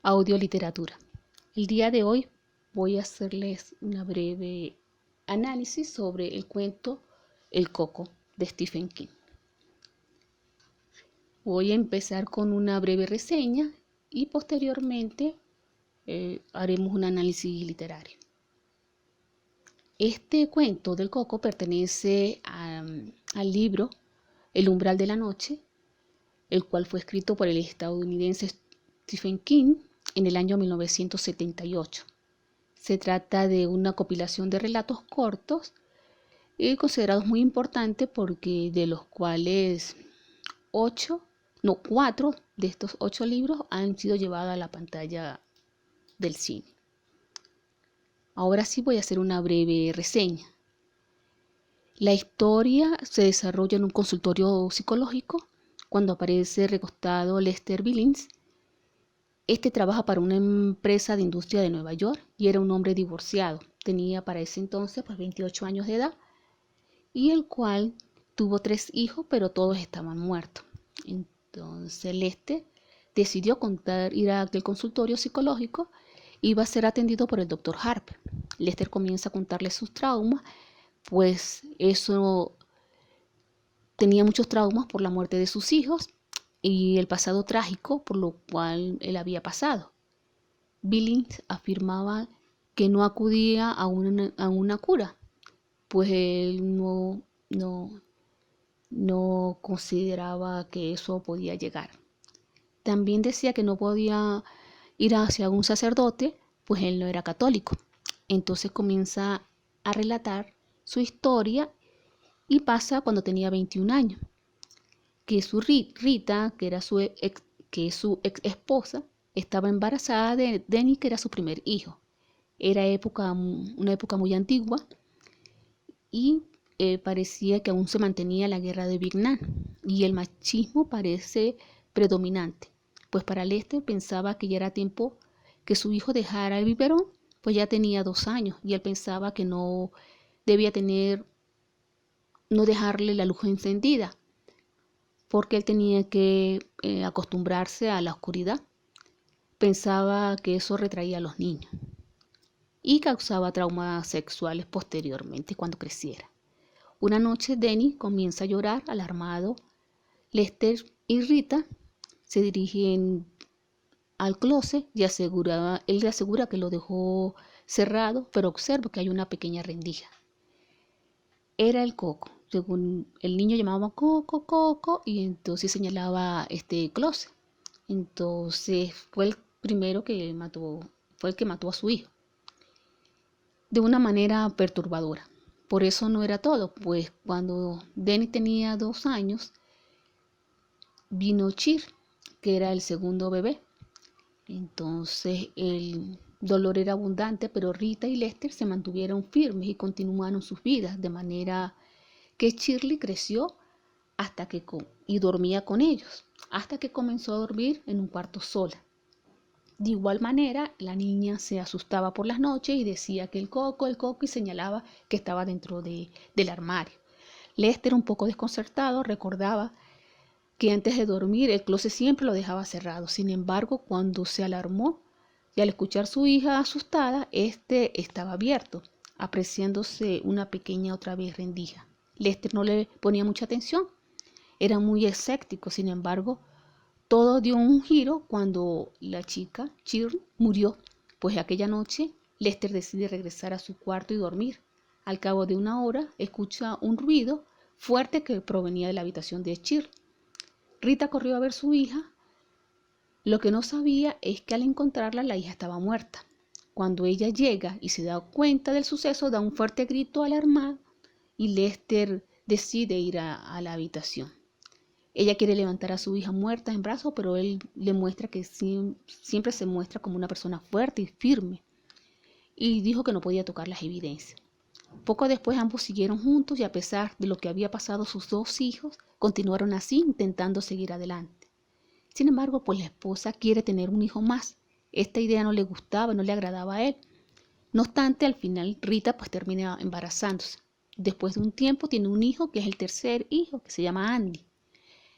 Audioliteratura. El día de hoy voy a hacerles una breve análisis sobre el cuento El Coco de Stephen King. Voy a empezar con una breve reseña y posteriormente haremos un análisis literario. Este cuento del Coco pertenece al libro El umbral de la noche, el cual fue escrito por el estadounidense Stephen King en el año 1978. Se trata de una compilación de relatos cortos considerados muy importantes porque de los cuales 4 de estos 8 libros han sido llevados a la pantalla del cine. Ahora sí voy a hacer una breve reseña. La historia se desarrolla en un consultorio psicológico cuando aparece recostado Lester Billings. Este trabaja para una empresa de industria de Nueva York y era un hombre divorciado. Tenía para ese entonces 28 años de edad y el cual tuvo 3 hijos, pero todos estaban muertos. Entonces Lester decidió ir al consultorio psicológico y iba a ser atendido por el doctor Harper. Lester comienza a contarle sus traumas, pues eso tenía muchos traumas por la muerte de sus hijos y el pasado trágico por lo cual él había pasado. Billings afirmaba que no acudía a una cura, pues él no consideraba que eso podía llegar. También decía que no podía ir hacia un sacerdote, pues él no era católico. Entonces comienza a relatar su historia y pasa cuando tenía 21 años. Que su Rita, que es su ex esposa, estaba embarazada de Denny, que era su primer hijo. Era una época muy antigua y parecía que aún se mantenía la guerra de Vietnam y el machismo parece predominante. Pues para Lester pensaba que ya era tiempo que su hijo dejara el biberón, pues ya tenía 2 años y él pensaba que no debía no dejarle la luz encendida, porque él tenía que acostumbrarse a la oscuridad. Pensaba que eso retraía a los niños y causaba traumas sexuales posteriormente cuando creciera. Una noche Denny comienza a llorar alarmado. Lester y Rita se dirigen al closet y él le asegura que lo dejó cerrado, pero observa que hay una pequeña rendija. Era el Coco. Según el niño llamaba Coco, Coco, y entonces señalaba este closet. Entonces fue el primero que mató, fue el que mató a su hijo de una manera perturbadora. Por eso no era todo, pues cuando Denny tenía 2 años, vino Chir, que era el segundo bebé. Entonces el dolor era abundante, pero Rita y Lester se mantuvieron firmes y continuaron sus vidas, de manera que Shirley creció y dormía con ellos, hasta que comenzó a dormir en un cuarto sola. De igual manera, la niña se asustaba por las noches y decía que el coco, y señalaba que estaba dentro del armario. Lester, un poco desconcertado, recordaba que antes de dormir el closet siempre lo dejaba cerrado. Sin embargo, cuando se alarmó y al escuchar a su hija asustada, este estaba abierto, apreciándose una pequeña otra vez rendija. Lester no le ponía mucha atención, era muy escéptico. Sin embargo, todo dio un giro cuando la chica, Chir, murió, pues aquella noche Lester decide regresar a su cuarto y dormir. Al cabo de 1 hora, escucha un ruido fuerte que provenía de la habitación de Chir. Rita corrió a ver a su hija. Lo que no sabía es que al encontrarla, la hija estaba muerta. Cuando ella llega y se da cuenta del suceso, da un fuerte grito alarmado y Lester decide ir a la habitación. Ella quiere levantar a su hija muerta en brazos, pero él le muestra que siempre se muestra como una persona fuerte y firme, y dijo que no podía tocar las evidencias. Poco después ambos siguieron juntos y a pesar de lo que había pasado sus 2 hijos, continuaron así intentando seguir adelante. Sin embargo, pues la esposa quiere tener un hijo más. Esta idea no le gustaba, no le agradaba a él. No obstante, al final Rita pues termina embarazándose. Después de un tiempo tiene un hijo que es el tercer hijo, que se llama Andy.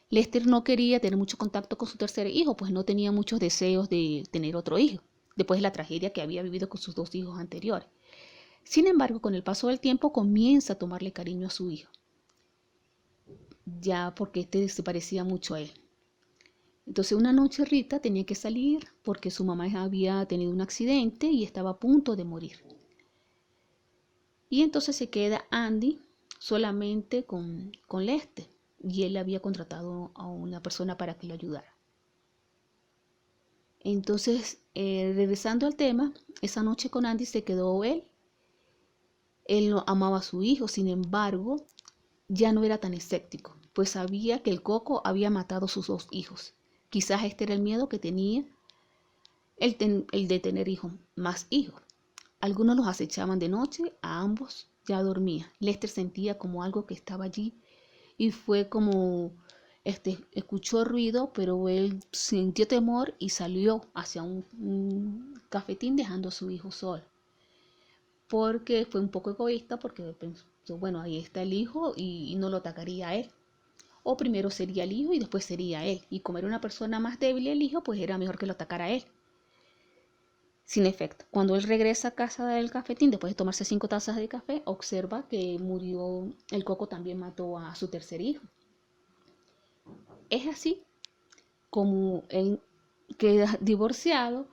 Lester no quería tener mucho contacto con su tercer hijo, pues no tenía muchos deseos de tener otro hijo, después de la tragedia que había vivido con sus 2 hijos anteriores. Sin embargo, con el paso del tiempo comienza a tomarle cariño a su hijo, ya porque este se parecía mucho a él. Entonces una noche Rita tenía que salir porque su mamá había tenido un accidente y estaba a punto de morir. Y entonces se queda Andy solamente con Lester, y él había contratado a una persona para que lo ayudara. Entonces, regresando al tema, esa noche con Andy se quedó él. Él no amaba a su hijo, sin embargo, ya no era tan escéptico, pues sabía que el Coco había matado a sus 2 hijos. Quizás este era el miedo que tenía, el de tener más hijos. Algunos los acechaban de noche, a ambos ya dormía. Lester sentía como algo que estaba allí y fue como, escuchó ruido, pero él sintió temor y salió hacia un cafetín dejando a su hijo solo. Porque fue un poco egoísta, porque pensó, bueno, ahí está el hijo y no lo atacaría a él. O primero sería el hijo y después sería él. Y como era una persona más débil el hijo, pues era mejor que lo atacara a él. Sin efecto, cuando él regresa a casa del cafetín, después de tomarse 5 tazas de café, observa que murió, el Coco también mató a su tercer hijo. Es así como él queda divorciado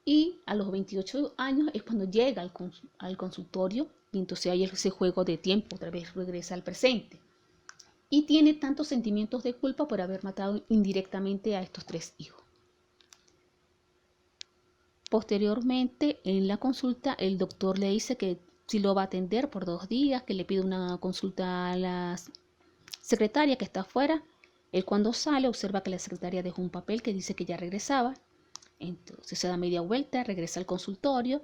y a los 28 años es cuando llega al consultorio y entonces hay ese juego de tiempo, otra vez regresa al presente. Y tiene tantos sentimientos de culpa por haber matado indirectamente a estos 3 hijos. Posteriormente, en la consulta, el doctor le dice que si lo va a atender por 2 días, que le pide una consulta a la secretaria que está afuera. Él cuando sale observa que la secretaria dejó un papel que dice que ya regresaba. Entonces se da media vuelta, regresa al consultorio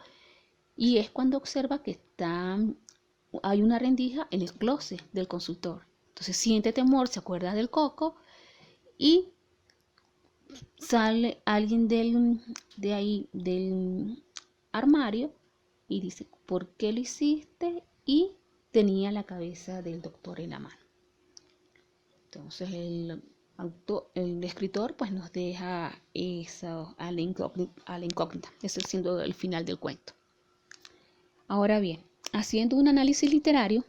y es cuando observa que hay una rendija en el closet del consultor. Entonces siente temor, se acuerda del Coco y sale alguien de ahí del armario y dice, ¿por qué lo hiciste? Y tenía la cabeza del doctor en la mano. Entonces el escritor pues nos deja eso a la incógnita. Ese siendo el final del cuento. Ahora bien, haciendo un análisis literario,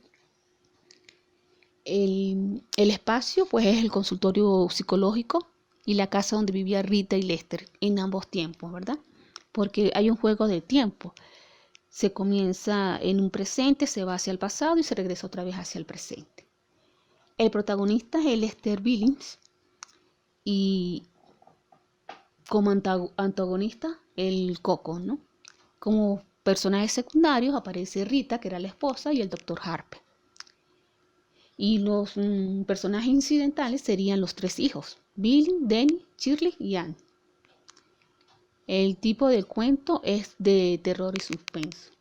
el espacio pues es el consultorio psicológico y la casa donde vivía Rita y Lester en ambos tiempos, ¿verdad? Porque hay un juego de tiempo. Se comienza en un presente, se va hacia el pasado y se regresa otra vez hacia el presente. El protagonista es Lester Billings y como antagonista el Coco, ¿no? Como personajes secundarios aparece Rita, que era la esposa, y el Dr. Harper. Y los personajes incidentales serían los 3 hijos, Billy, Denny, Shirley y Anne. El tipo del cuento es de terror y suspenso.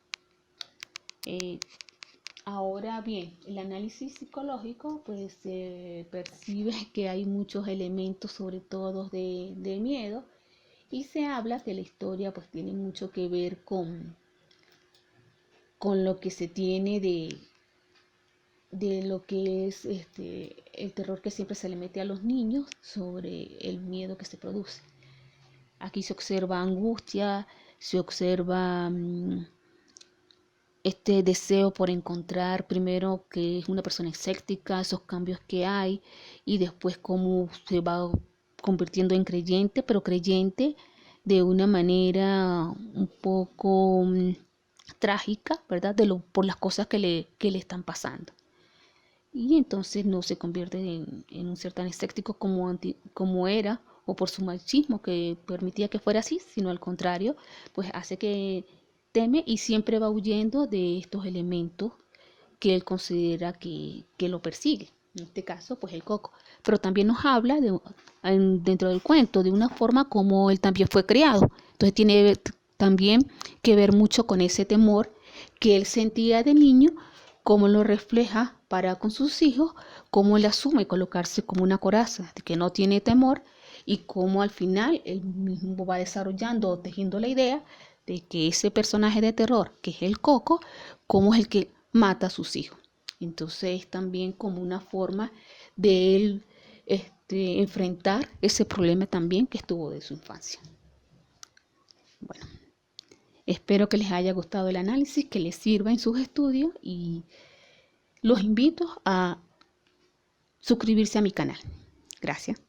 Ahora bien, el análisis psicológico pues se percibe que hay muchos elementos, sobre todo de miedo, y se habla que la historia pues tiene mucho que ver con lo que se tiene de lo que es el terror que siempre se le mete a los niños sobre el miedo que se produce. Aquí se observa angustia, se observa este deseo por encontrar primero que es una persona escéptica, esos cambios que hay y después cómo se va convirtiendo en creyente, pero creyente de una manera un poco trágica, ¿verdad? Por las cosas que le están pasando. Y entonces no se convierte en un ser tan escéptico como era, o por su machismo que permitía que fuera así, sino al contrario, pues hace que teme y siempre va huyendo de estos elementos que él considera que lo persigue. En este caso, pues el Coco. Pero también nos habla dentro del cuento de una forma como él también fue criado. Entonces tiene también que ver mucho con ese temor que él sentía de niño, cómo lo refleja para con sus hijos, cómo él asume colocarse como una coraza, de que no tiene temor, y cómo al final él mismo va desarrollando o tejiendo la idea de que ese personaje de terror, que es el Coco, cómo es el que mata a sus hijos. Entonces también como una forma de él enfrentar ese problema también que estuvo de su infancia. Bueno, espero que les haya gustado el análisis, que les sirva en sus estudios y los invito a suscribirse a mi canal. Gracias.